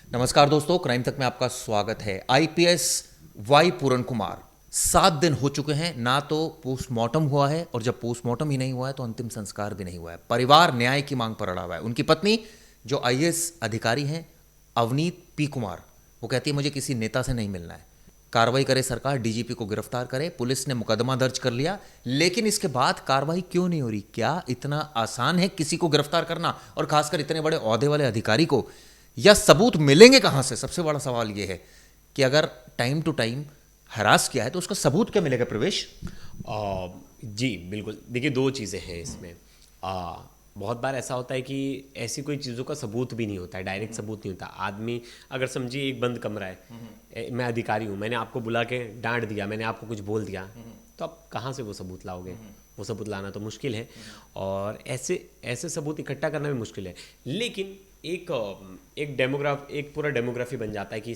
नमस्कार दोस्तों, क्राइम तक में आपका स्वागत है। आईपीएस वाई पूरन कुमार 7 दिन हो चुके हैं, ना तो पोस्टमार्टम हुआ है और जब पोस्टमार्टम ही नहीं हुआ है तो अंतिम संस्कार भी नहीं हुआ है। परिवार न्याय की मांग पर अड़ा हुआ है। उनकी पत्नी जो आईएएस अधिकारी हैं, अवनीत पी कुमार, वो कहती है मुझे किसी नेता से नहीं मिलना है। कार्रवाई करे सरकार, डीजीपी को गिरफ्तार करे। पुलिस ने मुकदमा दर्ज कर लिया, लेकिन इसके बाद कार्रवाई क्यों नहीं हो रही? क्या इतना आसान है किसी को गिरफ्तार करना, और खासकर इतने बड़े ओहदे वाले अधिकारी को? या सबूत मिलेंगे कहां से? सबसे बड़ा सवाल यह है कि अगर टाइम टू टाइम हरास किया है तो उसका सबूत क्या मिलेगा? प्रवेश जी बिल्कुल। देखिए, दो चीज़ें हैं इसमें। बहुत बार ऐसा होता है कि ऐसी कोई चीज़ों का सबूत भी नहीं होता है, डायरेक्ट सबूत नहीं होता। आदमी अगर समझिए एक बंद कमरा है, मैं अधिकारी हूँ, मैंने आपको बुला के डांट दिया, मैंने आपको कुछ बोल दिया, तो आप कहाँ से वो सबूत लाओगे? वो सबूत लाना तो मुश्किल है, और ऐसे ऐसे सबूत इकट्ठा करना भी मुश्किल है। लेकिन एक पूरा डेमोग्राफी बन जाता है कि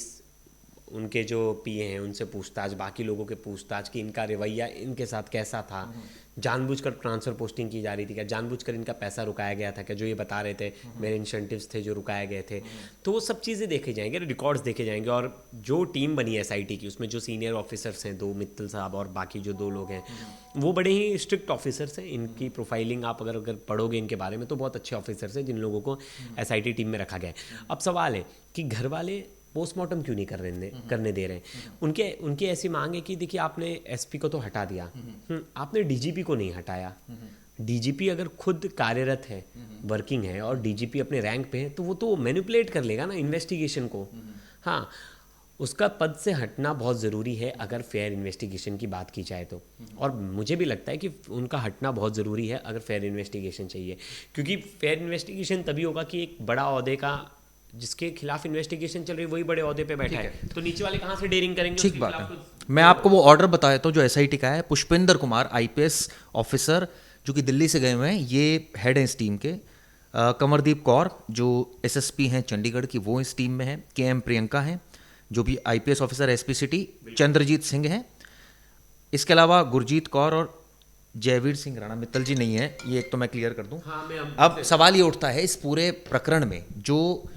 उनके जो पीए हैं उनसे पूछताछ, बाकी लोगों के पूछताछ कि इनका रवैया इनके साथ कैसा था, जानबूझकर ट्रांसफ़र पोस्टिंग की जा रही थी क्या, जानबूझकर इनका पैसा रुकाया गया था क्या, जो ये बता रहे थे मेरे इंसेंटिव्स थे जो रुकाए गए थे। तो वो सब चीज़ें देखे जाएंगे, रिकॉर्ड्स देखे जाएंगे। और जो टीम बनी है एसआईटी की, उसमें जो सीनियर ऑफिसर्स हैं, दो मित्तल साहब और बाकी जो दो लोग हैं, वो बड़े ही स्ट्रिक्ट ऑफिसर्स हैं। इनकी प्रोफाइलिंग आप अगर पढ़ोगे इनके बारे में तो बहुत अच्छे ऑफिसर्स हैं जिन लोगों को एसआईटी टीम में रखा गया है। अब सवाल है कि घर वाले पोस्टमार्टम क्यों नहीं करने दे रहे हैं? उनकी ऐसी मांग है कि देखिए, आपने एसपी को तो हटा दिया, आपने डीजीपी को नहीं हटाया। डीजीपी अगर खुद कार्यरत है, वर्किंग है, और डीजीपी अपने रैंक पे है, तो वो तो मैनिपुलेट कर लेगा ना इन्वेस्टिगेशन को। हाँ, उसका पद से हटना बहुत ज़रूरी है अगर फेयर इन्वेस्टिगेशन की बात की जाए तो। और मुझे भी लगता है कि उनका हटना बहुत ज़रूरी है अगर फेयर इन्वेस्टिगेशन चाहिए, क्योंकि फेयर इन्वेस्टिगेशन तभी होगा कि एक बड़ा ओहदे का, जिसके खिलाफ इन्वेस्टिगेशन चल रही है, वही बड़े ओहदे पे बैठा है, तो नीचे वाले कहाँ से डेयरिंग करेंगे? ठीक बात है। मैं आपको वो ऑर्डर बता देता हूँ जो एसआईटी का है। पुष्पेंद्र कुमार आईपीएस ऑफिसर जो कि दिल्ली से गए हुए हैं, ये हेड हैं इस टीम के। कमरदीप कौर जो एसएसपी हैं चंडीगढ़ की, वो इस टीम में है। केएम प्रियंका हैं जो भी IPS officer SP city. Chandrajit Singh हैं। इसके अलावा गुरजीत कौर और जयवीर सिंह राणा। मित्तल जी नहीं है, ये एक तो मैं क्लियर कर दूं। हाँ, मैं अब सवाल ये उठता है इस पूरे प्रकरण में जो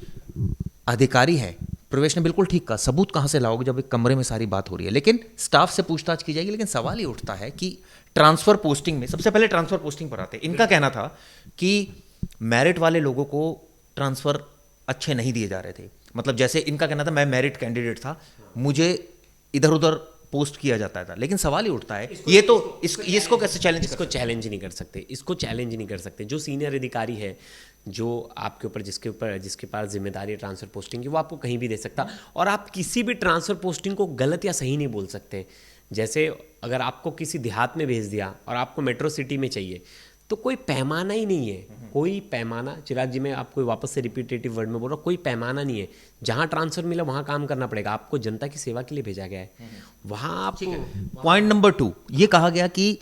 अधिकारी है, प्रवेश ने बिल्कुल ठीक कहा, सबूत कहाँ से लाओगे जब एक कमरे में सारी बात हो रही है? लेकिन स्टाफ से पूछताछ की जाएगी। लेकिन सवाल ये उठता है कि ट्रांसफर पोस्टिंग में, सबसे पहले ट्रांसफर पोस्टिंग पर आते हैं। इनका कहना था कि मेरिट वाले लोगों को ट्रांसफर अच्छे नहीं दिए जा रहे थे। मतलब जैसे इनका कहना था मैं मेरिट कैंडिडेट था, मुझे इधर उधर पोस्ट किया जाता था। लेकिन सवाल ये उठता है, ये तो इसको कैसे चैलेंज? इसको चैलेंज नहीं कर सकते, इसको चैलेंज नहीं कर सकते। जो सीनियर अधिकारी है, जो आपके ऊपर जिसके पास जिम्मेदारी है ट्रांसफर पोस्टिंग की, वो आपको कहीं भी दे सकता। और आप किसी भी ट्रांसफर पोस्टिंग को गलत या सही नहीं बोल सकते। जैसे अगर आपको किसी देहात में भेज दिया और आपको मेट्रो सिटी में चाहिए, तो कोई पैमाना ही नहीं है। कोई पैमाना, चिराग जी, मैं आपको वापस से रिपीटेटिव वर्ड में बोल रहा हूँ, कोई पैमाना नहीं है। जहाँ ट्रांसफर मिला वहाँ काम करना पड़ेगा। आपको जनता की सेवा के लिए भेजा गया है, वहाँ आपको। पॉइंट नंबर 2 ये कहा गया कि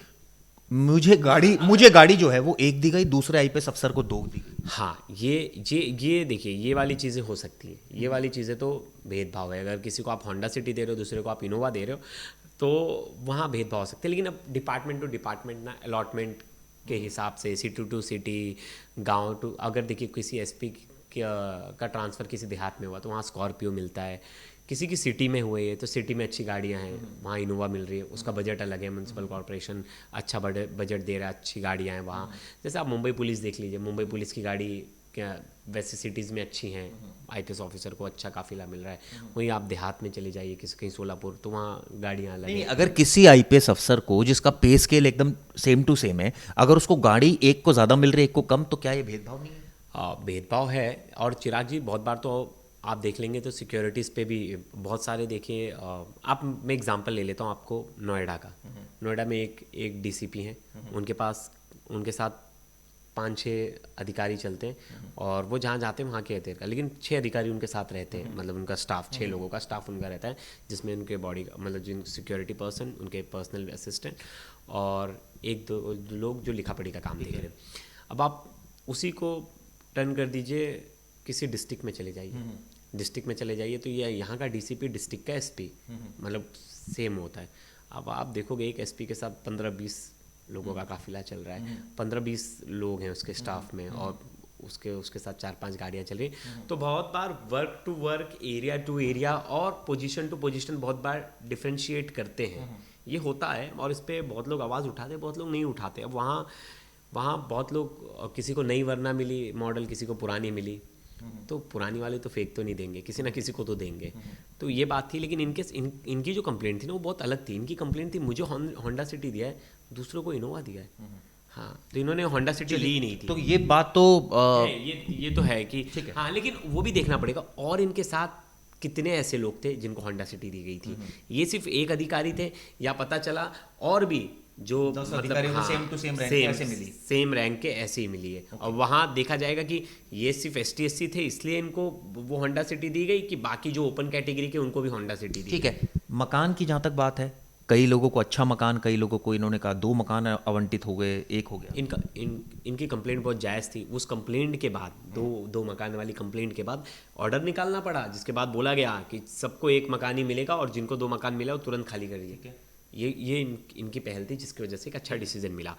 मुझे गाड़ी जो है वो एक दी गई, दूसरे आईपीएस अफसर को 2 दी गई। हाँ, ये देखिए, ये वाली चीज़ें हो सकती है। ये वाली चीज़ें तो भेदभाव है। अगर किसी को आप होंडा सिटी दे रहे हो, दूसरे को आप इनोवा दे रहे हो, तो वहाँ भेदभाव हो सकते हैं। लेकिन अब डिपार्टमेंट टू डिपार्टमेंट ना, अलॉटमेंट के हिसाब से, सिटी टू सिटी, गांव टू, अगर देखिए किसी एसपी का ट्रांसफ़र किसी देहात में हुआ तो वहाँ स्कॉर्पियो मिलता है। किसी की सिटी में हुए है तो सिटी में अच्छी गाड़ियाँ हैं, वहाँ इनोवा मिल रही है। उसका बजट अलग है, म्यूनसिपल कॉर्पोरेशन अच्छा बजट दे रहा है, अच्छी गाड़ियाँ हैं वहाँ। जैसे आप मुंबई पुलिस देख लीजिए, मुंबई पुलिस की गाड़ी क्या वैसे सिटीज़ में अच्छी हैं, आईपीएस ऑफिसर को अच्छा काफिला मिल रहा है। वहीं आप देहात में चले जाइए, किसी कहीं सोलापुर, तो वहाँ गाड़ियाँ अलग हैं। अगर किसी आईपीएस अफसर को जिसका पे स्केल एकदम सेम टू सेम है, अगर उसको गाड़ी एक को ज़्यादा मिल रही है एक को कम, तो क्या ये भेदभाव नहीं है? भेदभाव है। और चिराग जी, बहुत बार तो आप देख लेंगे तो सिक्योरिटीज़ पे भी बहुत सारे, देखिए आप, मैं एग्जांपल ले लेता हूँ आपको नोएडा का। नोएडा में एक डीसीपी हैं, उनके साथ 5-6 अधिकारी चलते हैं, और वो जहाँ जाते हैं वहाँ के रहते हैं। लेकिन 6 अधिकारी उनके साथ रहते हैं, मतलब उनका स्टाफ, 6 लोगों का स्टाफ उनका रहता है, जिसमें उनके बॉडी, मतलब जिन सिक्योरिटी पर्सन, उनके पर्सनल असिस्टेंट, और एक दो लोग जो लिखा पढ़ी का काम देख रहे हैं। अब आप उसी को टर्न कर दीजिए, किसी डिस्ट्रिक्ट में चले जाइए, तो ये यहाँ का डीसीपी डिस्ट्रिक्ट का एसपी, मतलब सेम होता है। अब आप देखोगे एक एसपी के साथ 15-20 लोगों का काफिला चल रहा है, 15-20 लोग हैं उसके स्टाफ में, और उसके उसके साथ 4-5 गाड़ियाँ चल रही। तो बहुत बार work to work, area to area और पोजीशन टू पोजीशन बहुत बार डिफ्रेंशिएट करते हैं। ये होता है और इस पर बहुत लोग आवाज़ उठाते हैं, बहुत लोग नहीं उठाते। अब वहाँ वहाँ बहुत लोग, किसी को नई वरना मिली मॉडल, किसी को पुरानी मिली, तो पुरानी वाले तो फेंक तो नहीं देंगे, किसी ना किसी को तो देंगे। तो ये बात थी। लेकिन इनकी जो कंप्लेंट थी ना वो बहुत अलग थी। इनकी कंप्लेंट थी मुझे होंडा सिटी दिया है, दूसरों को इनोवा दिया है। हाँ, तो इन्होंने होंडा सिटी ली नहीं थी। तो ये बात तो ये तो है कि ठीक है। हाँ, लेकिन वो भी देखना पड़ेगा और इनके साथ कितने ऐसे लोग थे जिनको होंडा सिटी दी गई थी। ये सिर्फ एक अधिकारी थे या पता चला और भी जो अधिकारियों को सेम टू सेम रैंक ऐसे मिली, सेम रैंक के ऐसे ही मिली है। और वहाँ देखा जाएगा कि ये सिर्फ ST/SC थे इसलिए इनको वो होंडा सिटी दी गई कि बाकी जो ओपन कैटेगरी के उनको भी होंडा सिटी दी। ठीक है। मकान की जहाँ तक बात है, कई लोगों को अच्छा मकान, कई लोगों को इन्होंने कहा 2 मकान आवंटित हो गए, 1 हो गया। इनकी कंप्लेंट बहुत जायज़ थी। उस कंप्लेंट के बाद दो मकान वाली कंप्लेंट के बाद ऑर्डर निकालना पड़ा, जिसके बाद बोला गया कि सबको 1 मकान ही मिलेगा और जिनको 2 मकान मिला वो तुरंत खाली करिए। ये इनकी पहल थी, जिसकी वजह से एक अच्छा डिसीजन मिला।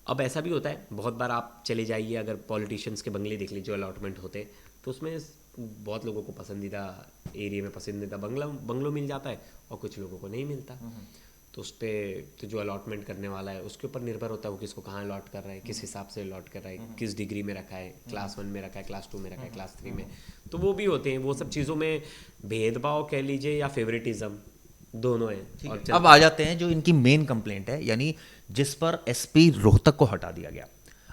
अब ऐसा भी होता है, बहुत बार आप चले जाइए, अगर पॉलिटिशियंस के बंगले देख लीजिए, अलॉटमेंट होते तो उसमें बहुत लोगों को पसंदीदा एरिया में पसंदीदा बंगलो मिल जाता है और कुछ लोगों को नहीं मिलता। तो उस पर तो जो अलॉटमेंट करने वाला है उसके ऊपर निर्भर होता है वो किसको कहाँ अलॉट कर रहा है, किस हिसाब से अलॉट कर रहा है, किस डिग्री में रखा है, क्लास 1 में रखा है, क्लास 2 में रखा है, क्लास 3 में। तो वो भी होते हैं, वो सब चीज़ों में भेदभाव कह लीजिए या फेवरेटिज्म दोनों है। और अब आ जाते हैं जो इनकी मेन कंप्लेंट है, यानी जिस पर SP रोहतक को हटा दिया गया।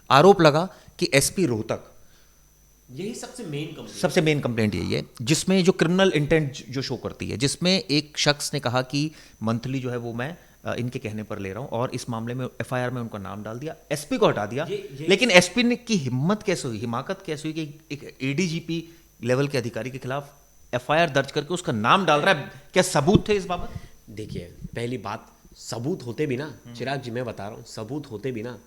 आरोप लगा कि SP रोहतक, यही सबसे मेन कंप्लेंट यही है, जिसमें जो क्रिमिनल इंटेंट जो शो करती है, जिसमें एक शख्स ने कहा कि मंथली जो है वो मैं इनके कहने पर ले रहा हूं और इस मामले में FIR में उनका नाम डाल दिया, SP को हटा दिया। लेकिन SP ने की हिम्मत कैसे हुई, हिमाकत कैसे हुई कि एक ADGP लेवल के अधिकारी के खिलाफ FIR दर्ज करके उसका नाम डाल रहा है? क्या सबूत थे इस बाबत? देखिए, पहली बात, सबूत होते भी ना, चिराग जी मैं बता रहा हूँ, सबूत होते भी ना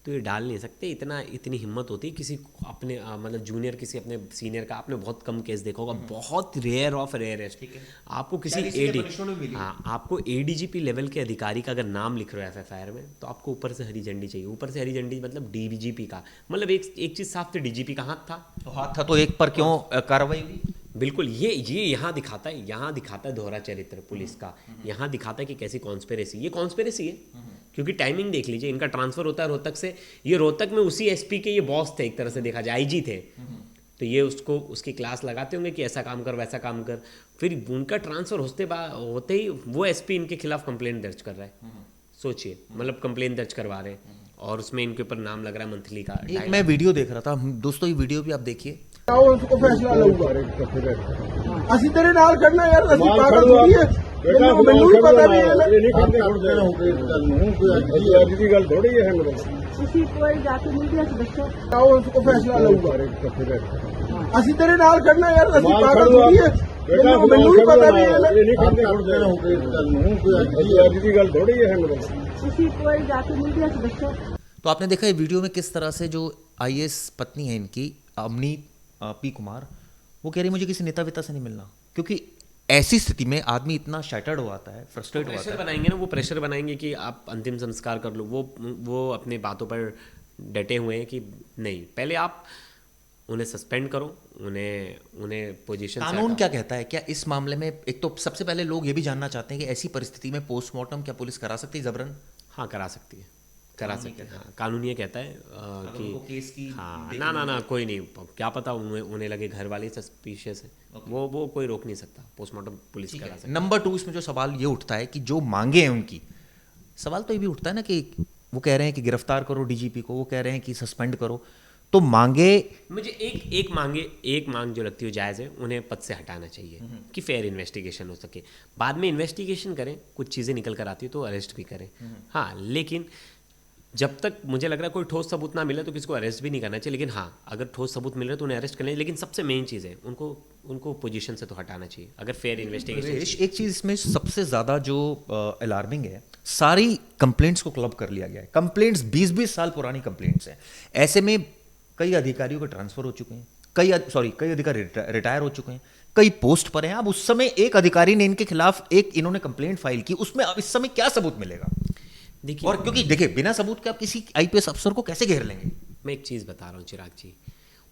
तो ये डाल नहीं सकते। इतनी हिम्मत होती है किसी अपने मतलब जूनियर, किसी अपने सीनियर का। आपने बहुत कम केस देखा होगा, बहुत रेयर ऑफ रेयरेस्ट। आपको किसी आपको ADGP लेवल के अधिकारी का अगर नाम लिख रहे हो FIR में, तो आपको ऊपर से हरी झंडी चाहिए। ऊपर से हरी झंडी मतलब DGP का, मतलब एक चीज़ साफ थी, DGP का हाथ था, तो एक पर क्यों कार्रवाई हुई? बिल्कुल। ये यहाँ दिखाता है दोहरा चरित्र पुलिस का। यहाँ दिखाता है कि कैसी कॉन्स्पिरेसी, ये कॉन्स्पिरेसी है। क्योंकि टाइमिंग देख लीजिए, इनका ट्रांसफर होता है रोहतक से, ये रोहतक में उसी SP के ये बॉस थे, एक तरह से देखा जाए IG थे। तो ये उसकी क्लास लगाते होंगे कि ऐसा काम कर वैसा काम कर। फिर उनका ट्रांसफर होते ही वो SP इनके खिलाफ कंप्लेंट दर्ज कर रहा है। सोचिए, मतलब कंप्लेंट दर्ज करवा रहे हैं और उसमें इनके ऊपर नाम लग रहा है मंथली का। एक मैं वीडियो देख रहा था दोस्तों, ये वीडियो भी आप देखिए। उसको फैसला लऊगा ਅਸੀਂ ਤੇਰੇ ਨਾਲ ਖੜਨਾ ਯਾਰ, ਅਸੀਂ ਪਾਗਲ ਥੋੜੀ ਹੈ। ਮੈਨੂੰ ਵੀ ਪਤਾ ਵੀ ਇਹ ਨਹੀਂ ਅੱਜ ਦੀ ਗੱਲ ਥੋੜੀ ਹੈ। ਤੁਸੀਂ ਇੱਕ ਵਾਰੀ ਜਾ ਕੇ ਮੀਡੀਆ 'ਚ ਦੱਸੋ, ਆਓ ਉਸਕੋ ਫੈਸਲਾ ਲਊਗਾ ਅਸੀਂ ਤੇਰੇ ਨਾਲ ਖੜਨਾ ਯਾਰ, ਅਸੀਂ ਪਾਗਲ ਥੋੜੀ ਹੈ। ਮੈਨੂੰ ਵੀ ਪਤਾ ਵੀ ਇਹ ਨਹੀਂ ਅੱਜ ਦੀ ਗੱਲ ਥੋੜੀ ਹੈ। ਤੁਸੀਂ ਇੱਕ ਵਾਰੀ ਜਾ ਕੇ ਮੀਡੀਆ 'ਚ ਦੱਸੋ। तो आपने देखा ये वीडियो में किस तरह से जो IAS पत्नी है इनकी, अवनीत P कुमार, वो कह रही मुझे किसी नेता वेता से नहीं मिलना, क्योंकि ऐसी स्थिति में आदमी इतना शैटर्ड हो आता है, फ्रस्ट्रेट हो आता है। बनाएंगे ना, वो प्रेशर बनाएंगे कि आप अंतिम संस्कार कर लो। वो अपने बातों पर डटे हुए हैं कि नहीं, पहले आप उन्हें सस्पेंड करो, उन्हें पोजीशन। कानून क्या कहता है? क्या इस मामले में, एक तो सबसे पहले लोग ये भी जानना चाहते हैं कि ऐसी परिस्थिति में पोस्टमार्टम क्या पुलिस करा सकती है जबरन? हाँ, करा सकती है। हाँ, कानून ये कहता है कि केस की हाँ ना कोई नहीं, क्या पता उन्हें लगे घर वाले सस्पिशियस है, वो कोई रोक नहीं सकता, पोस्टमार्टम पुलिस करा सकती है। नंबर 2, इसमें जो सवाल ये उठता है कि जो मांगे हैं उनकी, सवाल तो ये भी उठता है ना कि वो कह रहे हैं कि गिरफ्तार करो DGP को, वो कह रहे हैं कि सस्पेंड करो, तो मांगे, मुझे एक मांग जो लगती है जायज़ है, उन्हें पद से हटाना चाहिए कि फेयर इन्वेस्टिगेशन हो सके। बाद में इन्वेस्टिगेशन करें, कुछ चीज़ें निकल कर आती है तो अरेस्ट भी करें। हाँ, लेकिन जब तक मुझे लग रहा है कोई ठोस सबूत ना मिले तो किसी को अरेस्ट भी नहीं करना चाहिए। लेकिन हाँ, अगर ठोस सबूत मिल रहे तो उन्हें अरेस्ट करना चाहिए। लेकिन सबसे मेन चीज़ है उनको पोजीशन से तो हटाना चाहिए अगर फेयर इन्वेस्टिगेशन। एक चीज़ इसमें सबसे ज़्यादा जो अलार्मिंग है, सारी कंप्लेंट्स को क्लब कर लिया गया है। कंप्लेंट्स 20-20 साल पुरानी कंप्लेंट्स हैं। ऐसे में कई अधिकारियों के ट्रांसफ़र हो चुके हैं, कई अधिकारी रिटायर हो चुके हैं, कई पोस्ट पर हैं। अब उस समय एक अधिकारी ने इनके खिलाफ इन्होंने कंप्लेंट फाइल की, उसमें अब इस समय क्या सबूत मिलेगा? देखिए, और क्योंकि देखिए, बिना सबूत के आप किसी IPS अफसर को कैसे घेर लेंगे? मैं एक चीज़ बता रहा हूँ चिराग जी,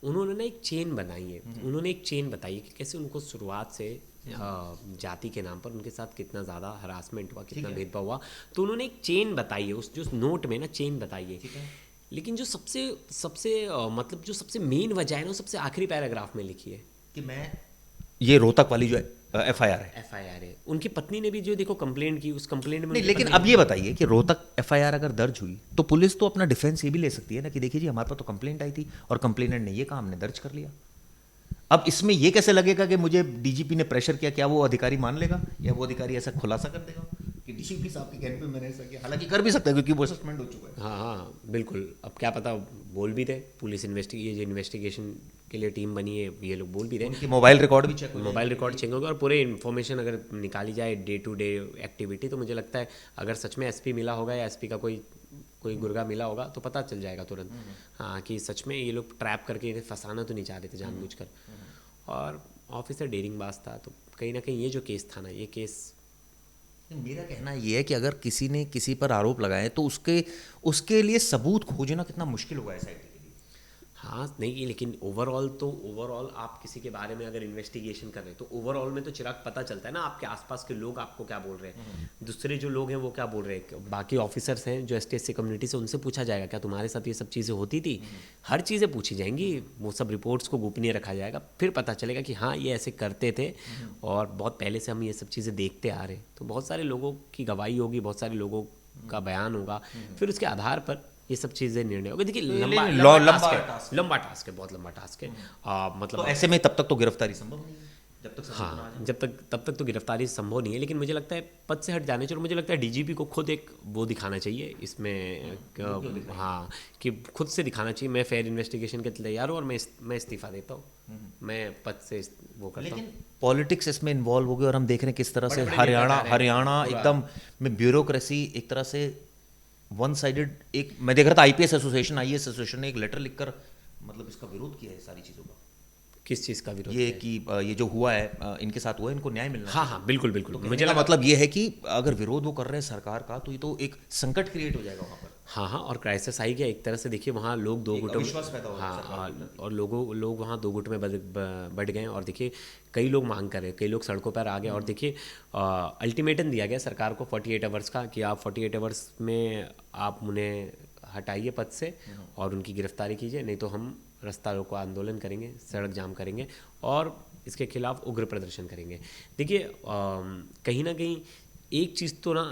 उन्होंने ना एक चेन बनाई है, उन्होंने एक चेन बताई है कि कैसे उनको शुरुआत से जाति के नाम पर उनके साथ कितना ज़्यादा हरासमेंट हुआ, कितना भेदभाव हुआ। तो उन्होंने एक चेन बताई है, उस जो नोट में ना चेन बताई है। लेकिन जो सबसे सबसे मतलब जो सबसे मेन वजह है ना, वो सबसे आखिरी पैराग्राफ में लिखी है कि मैं ये रोहतक वाली जो एफआईआर है, एफआईआर है। उनकी पत्नी ने भी जो देखो कंप्लेंट की, उस कंप्लेंट में नहीं, उनकी लेकिन पत्नी अब ये बताइए कि रोहतक एफआईआर अगर दर्ज हुई तो पुलिस तो अपना डिफेंस ये भी ले सकती है ना कि देखिए जी हमारे पास तो कंप्लेंट आई थी और कंप्लेनेंट ने ये कहा, हमने दर्ज कर लिया। अब इसमें ये कैसे लगेगा कि मुझे डीजीपी ने प्रेशर किया, क्या वो अधिकारी मान लेगा या वो अधिकारी ऐसा खुलासा कर देगा कि डीजीपी साहब के कहने पे मैंने ऐसा किया? हालांकि कर भी सकता है क्योंकि वो सस्पेंड हो चुका है। हाँ हाँ बिल्कुल। अब क्या पता बोल भी दे, पुलिस ये जो इन्वेस्टिगेशन के लिए टीम बनी है ये लोग बोल भी रहे, उनकी मोबाइल रिकॉर्ड भी चेक हो मोबाइल रिकॉर्ड चेक होगा और पूरे इन्फॉर्मेशन अगर निकाली जाए डे टू डे एक्टिविटी, तो मुझे लगता है अगर सच में एसपी मिला होगा या एसपी का कोई गुर्गा मिला होगा तो पता चल जाएगा तुरंत, हाँ, कि सच में ये लोग ट्रैप करके इन्हें फंसाना तो नहीं चाहते थे जानबूझकर। और ऑफिसर डेरिंगबाज था, तो कहीं ना कहीं ये जो केस था ना, ये केस मेरा कहना ये है कि अगर किसी ने किसी पर आरोप लगाए तो उसके लिए सबूत खोजना कितना मुश्किल होगा एसआईटी के लिए। हाँ नहीं, लेकिन ओवरऑल आप किसी के बारे में अगर इन्वेस्टिगेशन कर रहे हैं तो ओवरऑल में तो चिराग पता चलता है ना, आपके आसपास के लोग आपको क्या बोल रहे हैं, दूसरे जो लोग हैं वो क्या बोल रहे हैं, बाकी ऑफिसर्स हैं जो एसटीएससी कम्युनिटी से, उनसे पूछा जाएगा क्या तुम्हारे साथ ये सब चीज़ें होती थी, हर चीज़ें पूछी जाएंगी, वो सब रिपोर्ट्स को गोपनीय रखा जाएगा, फिर पता चलेगा कि हाँ ये ऐसे करते थे और बहुत पहले से हम ये सब चीज़ें देखते आ रहे हैं। तो बहुत सारे लोगों की गवाही होगी, बहुत सारे लोगों का बयान होगा, फिर उसके आधार पर ये सब चीज़ें निर्णय होगा। देखिए लंबा टास्क है, बहुत लंबा टास्क है। मतलब तो ऐसे में तब तक तो गिरफ्तारी संभव नहीं है, जब तक हाँ तब तक तो गिरफ्तारी संभव नहीं है। लेकिन मुझे लगता है पद से हट जाने चाहिए और मुझे लगता है डीजीपी को खुद एक वो दिखाना चाहिए इसमें, हाँ, कि खुद से दिखाना चाहिए मैं फेयर इन्वेस्टिगेशन के तैयार हूँ और मैं इस्तीफा देता हूँ, मैं पद से वो करता हूँ। लेकिन पॉलिटिक्स इसमें इन्वॉल्व हो गई और हम देख रहे हैं किस तरह से हरियाणा एकदम में ब्यूरोक्रेसी एक तरह से वन साइडेड, एक मैं देख रहा था आईपीएस एसोसिएशन, आईएएस एसोसिएशन ने एक लेटर लिखकर मतलब इसका विरोध किया है सारी चीज़ों का। किस चीज़ का विरोध? ये कि ये जो हुआ है इनके साथ हुआ है, इनको न्याय मिलना। हाँ हाँ बिल्कुल बिल्कुल। तो मुझे मतलब ये है कि अगर विरोध वो कर रहे हैं सरकार का तो ये तो एक संकट क्रिएट हो जाएगा वहाँ पर। हाँ हाँ, और क्राइसिस आई गया एक तरह से। देखिए वहाँ लोग दो गुटों में, हाँ, और लोग वहाँ दो गुट में बढ़ गए और देखिए कई लोग मांग कर रहे हैं, कई लोग सड़कों पर आ गए और देखिए अल्टीमेटम दिया गया सरकार को 48 आवर्स का कि आप 48 आवर्स में आप उन्हें हटाइए पद से और उनकी गिरफ्तारी कीजिए, नहीं तो हम रास्ता रोको आंदोलन करेंगे, सड़क जाम करेंगे और इसके खिलाफ उग्र प्रदर्शन करेंगे। देखिए कहीं ना कहीं एक चीज़ तो ना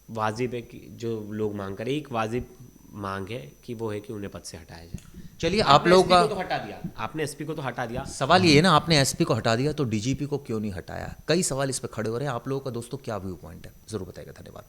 वाजिब है कि जो लोग मांग करें, एक वाजिब मांग है कि वो है कि उन्हें पद से हटाया जाए। चलिए आप लोगों का तो हटा दिया आपने, एसपी को तो हटा दिया, सवाल ये है ना, आपने एसपी को हटा दिया तो डीजीपी को क्यों नहीं हटाया? कई सवाल इस पर खड़े हो रहे हैं। आप लोगों का दोस्तों क्या व्यू पॉइंट है, जरूर बताइएगा। धन्यवाद।